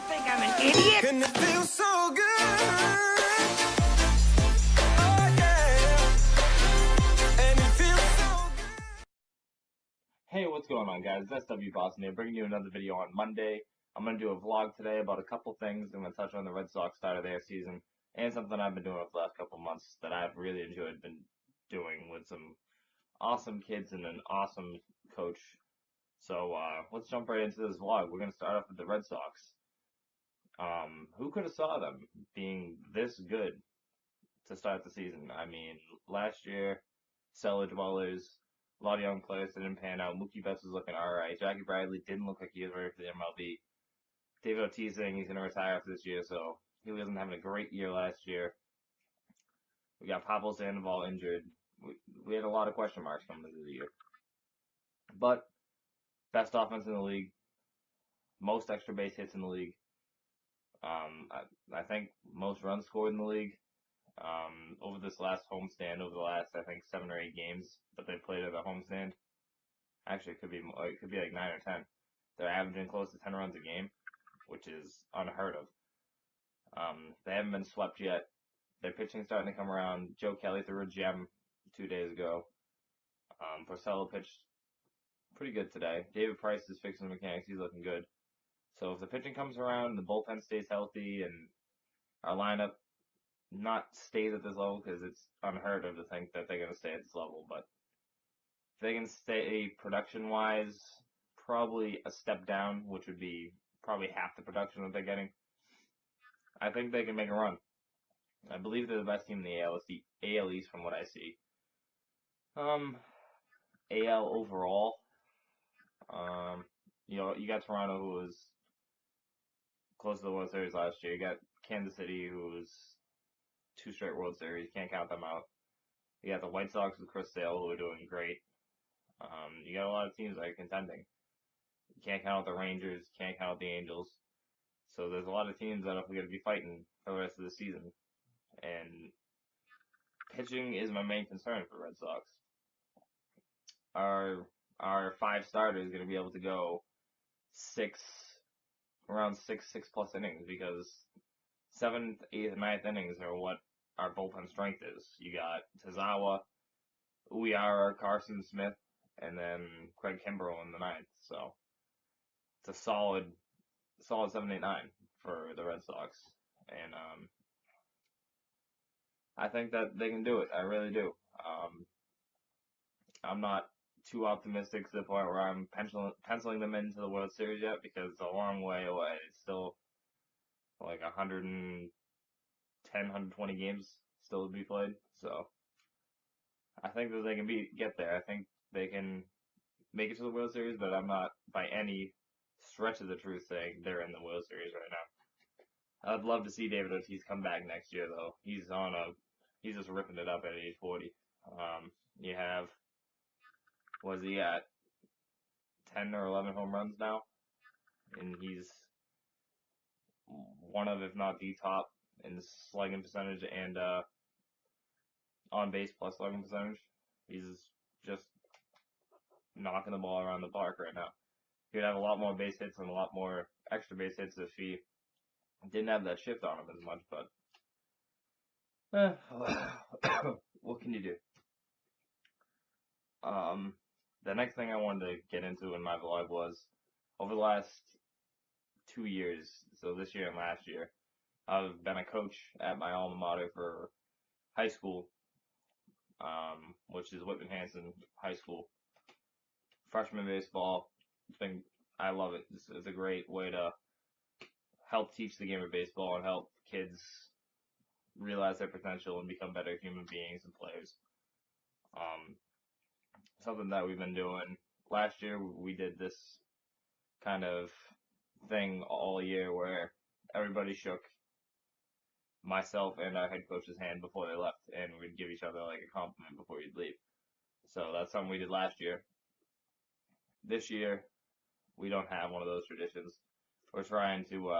think I'm an idiot? And it feels so good. Oh yeah. And it feels so good. Hey, what's going on, guys? It's SW Boston here, bringing you another video on Monday. I'm going to do a vlog today about a couple things. I'm going to touch on the Red Sox start of their season and something I've been doing over the last couple months that I've really enjoyed been doing with some awesome kids and an awesome coach. So let's jump right into this vlog. We're going to start off with the Red Sox. Who could have saw them being this good to start the season? I mean, last year, cellar dwellers, a lot of young players that didn't pan out. Mookie Betts was looking alright. Jackie Bradley didn't look like he was ready for the MLB. David Ortiz saying he's going to retire after this year, so he wasn't having a great year last year. We got Pablo Sandoval injured. We had a lot of question marks coming into the year. But, best offense in the league, most extra base hits in the league. I think most runs scored in the league. Over this last homestand, over the last, I think, 7 or 8 games that they played at a homestand. Actually, it could be like 9 or 10. They're averaging close to 10 runs a game, which is unheard of. They haven't been swept yet. Their pitching's starting to come around. Joe Kelly threw a gem 2 days ago. Porcello pitched pretty good today. David Price is fixing the mechanics. He's looking good. So if the pitching comes around and the bullpen stays healthy and our lineup not stays at this level, because it's unheard of to think that they're going to stay at this level, but if they can stay production-wise, probably a step down, which would be probably half the production that they're getting, I think they can make a run. I believe they're the best team in the AL East from what I see. AL overall, you got Toronto, who was close to the World Series last year. You got Kansas City, who was 2 straight World Series. Can't count them out. You got the White Sox with Chris Sale, who are doing great. You got a lot of teams that are contending. You can't count out the Rangers. Can't count out the Angels. So there's a lot of teams that are going to be fighting for the rest of the season. And pitching is my main concern for the Red Sox. Our 5 starters are going to be able to go around six plus innings, because 7th, 8th, and 9th innings are what our bullpen strength is. You got Tazawa, Uehara, Carson Smith, and then Craig Kimbrell in the 9th. So it's a solid 7, 8, 9 for the Red Sox. And I think that they can do it. I really do. I'm not too optimistic to the point where I'm penciling them into the World Series yet, because it's a long way away. It's still like 110, 120 games still to be played. So I think that they can get there. I think they can make it to the World Series, but I'm not by any stretch of the truth saying they're in the World Series right now. I'd love to see David Ortiz come back next year, though. He's just ripping it up at age 40. You have, was he at 10 or 11 home runs now? And he's one of, if not the top in slugging percentage and on base plus slugging percentage. He's just knocking the ball around the park right now. He'd have a lot more base hits and a lot more extra base hits if he didn't have that shift on him as much, but what can you do? The next thing I wanted to get into in my vlog was, over the last 2 years, so this year and last year, I've been a coach at my alma mater for high school, which is Whitman Hanson High School. Freshman baseball, I love it. It's a great way to help teach the game of baseball and help kids realize their potential and become better human beings and players. Something that we've been doing. Last year, we did this kind of thing all year where everybody shook myself and our head coach's hand before they left, and we'd give each other like a compliment before you'd leave. So that's something we did last year. This year, we don't have one of those traditions. We're trying to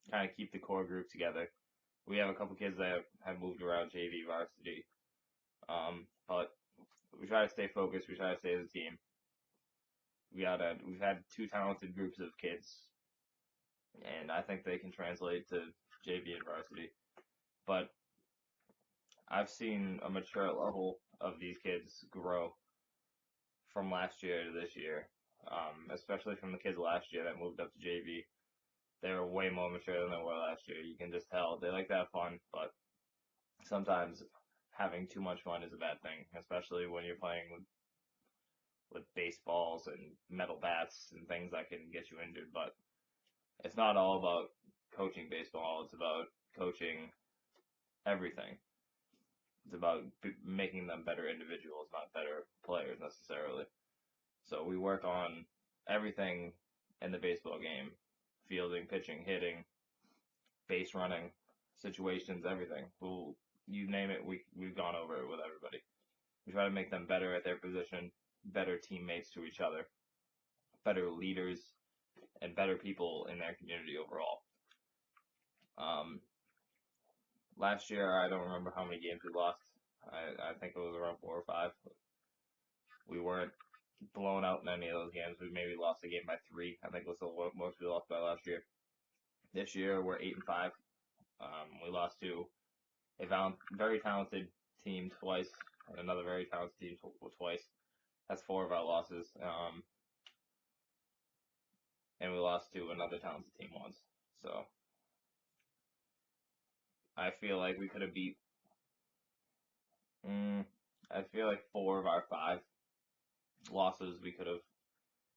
kind of keep the core group together. We have a couple kids that have moved around JV, varsity, but we try to stay focused. We try to stay as a team. We've had 2 talented groups of kids, and I think they can translate to JV and varsity. But I've seen a mature level of these kids grow from last year to this year, especially from the kids last year that moved up to JV. They were way more mature than they were last year. You can just tell they like to have fun, but sometimes having too much fun is a bad thing, especially when you're playing with baseballs and metal bats and things that can get you injured. But it's not all about coaching baseball. It's about coaching everything. It's about making them better individuals, not better players necessarily. So we work on everything in the baseball game: fielding, pitching, hitting, base running, situations, everything. You name it, we've gone over it with everybody. We try to make them better at their position, better teammates to each other, better leaders, and better people in their community overall. Um, Last year, I don't remember how many games we lost. I think it was around 4 or 5. We weren't blown out in any of those games. We maybe lost a game by 3. I think was the most we lost by last year. This year, we're 8-5. We lost to a very talented team twice and another very talented team twice. That's 4 of our losses. And we lost to another talented team once. So I feel like we could have beat. I feel like 4 of our 5 losses we could have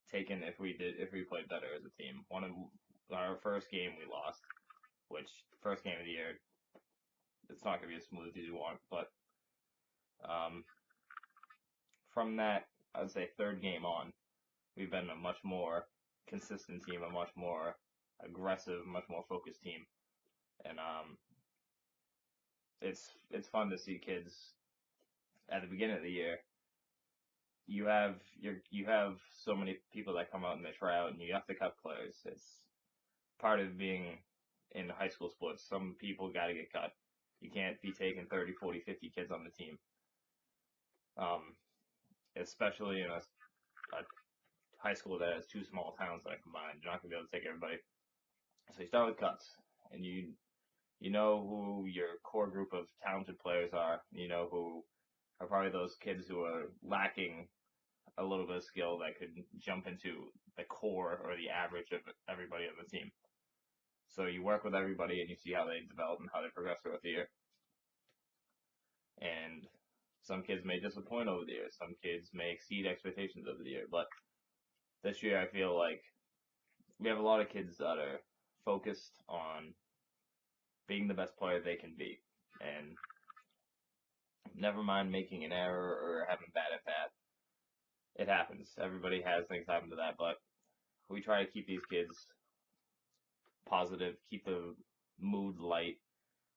taken if we played better as a team. One of our first game we lost, which first game of the year, it's not gonna be as smooth as you want, but from that, I'd say third game on, we've been a much more consistent team, a much more aggressive, much more focused team, and it's fun to see kids at the beginning of the year. You have so many people that come out and they try out, and you have to cut players. It's part of being in high school sports. Some people got to get cut. You can't be taking 30, 40, 50 kids on the team. Especially in a high school that has 2 small towns that are combined. You're not gonna be able to take everybody. So you start with cuts, and you know who your core group of talented players are. You know who are probably those kids who are lacking a little bit of skill that could jump into the core or the average of everybody on the team. So you work with everybody and you see how they develop and how they progress throughout the year. And some kids may disappoint over the year. Some kids may exceed expectations over the year. But this year I feel like we have a lot of kids that are focused on being the best player they can be. And never mind making an error or having bad at bat. It happens. Everybody has things happen to that, but we try to keep these kids positive, keep the mood light.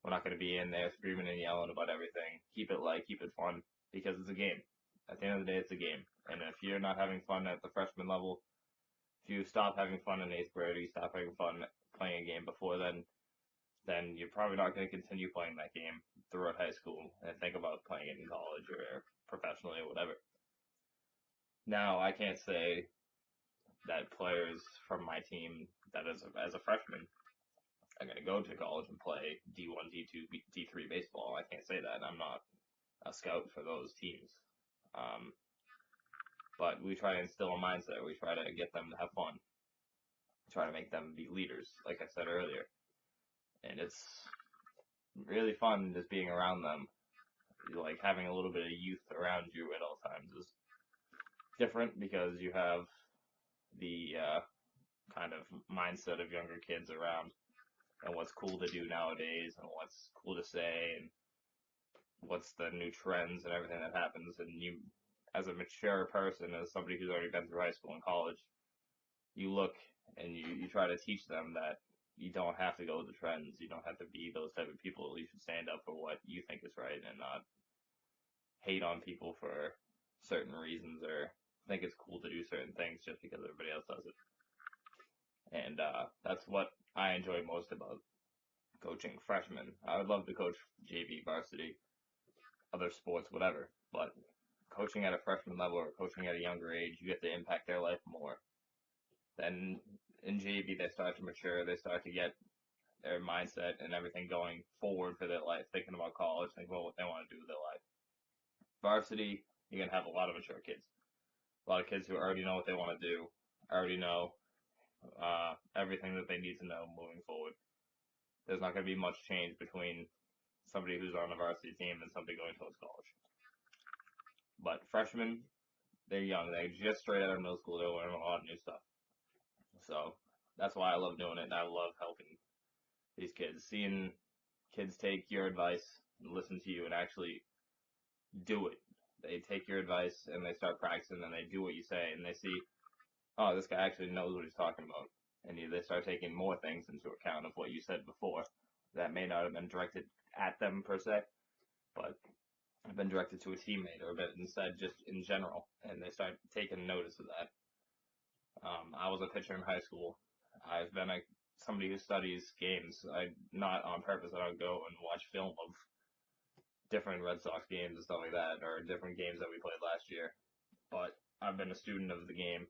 We're not going to be in there screaming and yelling about everything. Keep it light, keep it fun, because it's a game. At the end of the day, it's a game. And if you're not having fun at the freshman level, if you stop having fun in 8th grade, or you stop having fun playing a game before then you're probably not going to continue playing that game throughout high school and think about playing it in college or professionally or whatever. Now, I can't say that players from my team that as a freshman are going to go to college and play D1, D2, D3 baseball. I can't say that. I'm not a scout for those teams. But we try to instill a mindset. We try to get them to have fun. Try to make them be leaders, like I said earlier. And it's really fun just being around them. Like having a little bit of youth around you at all times is different because you have the kind of mindset of younger kids around and what's cool to do nowadays and what's cool to say and what's the new trends and everything that happens. And you, as a mature person, as somebody who's already been through high school and college, you look and you try to teach them that you don't have to go with the trends. You don't have to be those type of people. You should stand up for what you think is right and not hate on people for certain reasons or think it's cool to do certain things just because everybody else does it. And that's what I enjoy most about coaching freshmen. I would love to coach JV, varsity, other sports, whatever, but coaching at a freshman level or coaching at a younger age, you get to impact their life more than in JV they start to mature, they start to get their mindset and everything going forward for their life, thinking about college, thinking about what they want to do with their life. Varsity, you're going to have a lot of mature kids. A lot of kids who already know what they want to do, already know everything that they need to know moving forward. There's not going to be much change between somebody who's on a varsity team and somebody going towards college. But freshmen, they're young. They're just straight out of middle school. They're learning a lot of new stuff. So that's why I love doing it, and I love helping these kids. Seeing kids take your advice and listen to you and actually do it. They take your advice and they start practicing and they do what you say and they see, oh, this guy actually knows what he's talking about. And they start taking more things into account of what you said before that may not have been directed at them per se, but have been directed to a teammate or been said just in general, and they start taking notice of that. I was a pitcher in high school. I've been somebody who studies games. Not on purpose. I don't go and watch film of different Red Sox games and stuff like that, or different games that we played last year. But I've been a student of the game,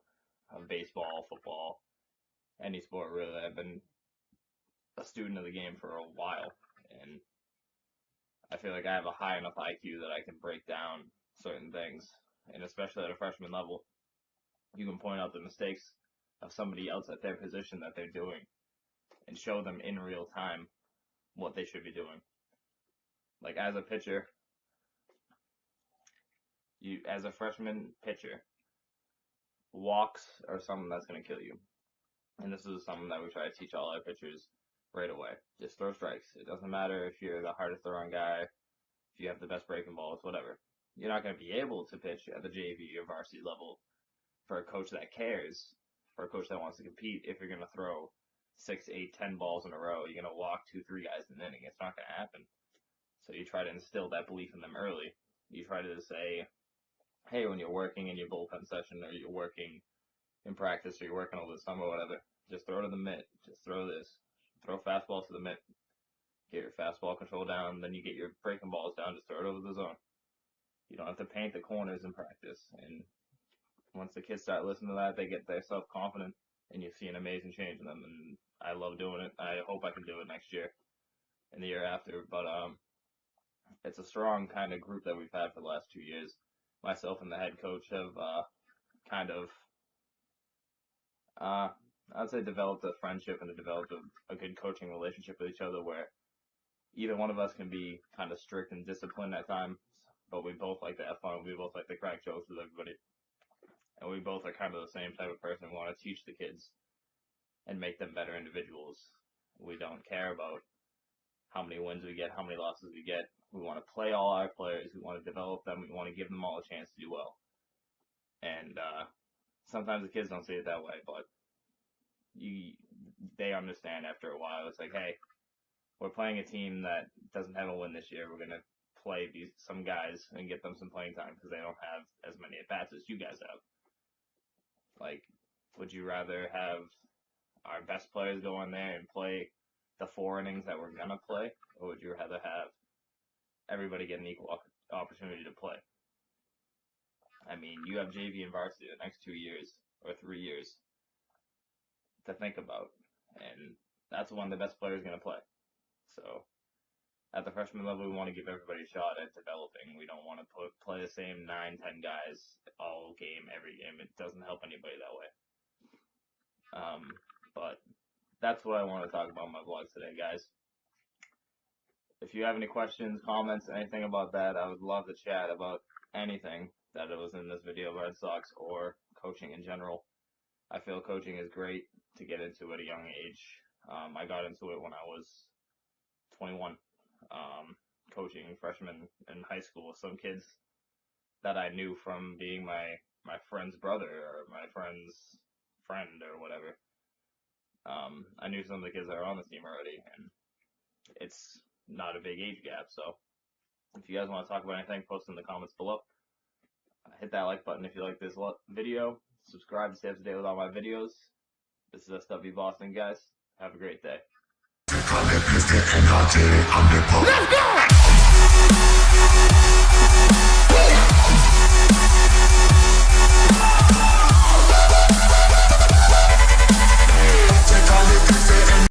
of baseball, football, any sport really. I've been a student of the game for a while, and I feel like I have a high enough IQ that I can break down certain things, and especially at a freshman level, you can point out the mistakes of somebody else at their position that they're doing and show them in real time what they should be doing. Like as a pitcher, as a freshman pitcher, walks are something that's going to kill you. And this is something that we try to teach all our pitchers right away. Just throw strikes. It doesn't matter if you're the hardest throwing guy, if you have the best breaking balls, whatever. You're not going to be able to pitch at the JV or varsity level for a coach that cares, for a coach that wants to compete. If you're going to throw 6, 8, 10 balls in a row, you're going to walk 2, 3 guys in an inning. It's not going to happen. So you try to instill that belief in them early. You try to say, hey, when you're working in your bullpen session or you're working in practice or you're working over the summer or whatever, just throw to the mitt. Just throw this. Throw fastballs to the mitt. Get your fastball control down. Then you get your breaking balls down. Just throw it over the zone. You don't have to paint the corners in practice. And once the kids start listening to that, they get their self-confident, and you see an amazing change in them. And I love doing it. I hope I can do it next year and the year after. But it's a strong kind of group that we've had for the last 2 years. Myself and the head coach have kind of, I'd say, developed a friendship and developed a good coaching relationship with each other where either one of us can be kind of strict and disciplined at times, but we both like to have fun. We both like to crack jokes with everybody. And we both are kind of the same type of person. We want to teach the kids and make them better individuals. We don't care about how many wins we get, how many losses we get. We want to play all our players. We want to develop them. We want to give them all a chance to do well. And sometimes the kids don't see it that way, but they understand after a while. It's like, hey, we're playing a team that doesn't have a win this year. We're going to play some guys and get them some playing time because they don't have as many at-bats as you guys have. Like, would you rather have our best players go in there and play the 4 innings that we're going to play, or would you rather have everybody get an equal opportunity to play? I mean, you have JV and varsity the next 2 years or 3 years to think about, and that's when the best player is going to play. So at the freshman level, we want to give everybody a shot at developing. We don't want to play the same 9, 10 guys all game, every game. It doesn't help anybody that way. But that's what I want to talk about in my vlog today, guys. If you have any questions, comments, anything about that, I would love to chat about anything that was in this video, Red Sox or coaching in general. I feel coaching is great to get into at a young age. I got into it when I was 21, coaching freshmen in high school. Some kids that I knew from being my friend's brother or my friend's friend or whatever. I knew some of the kids that are on the team already, and it's not a big age gap. So if you guys want to talk about anything, post in the comments below. Hit that like button if you like this video. Subscribe to stay up to date with all my videos. This is SW Boston, guys. Have a great day. Let's go!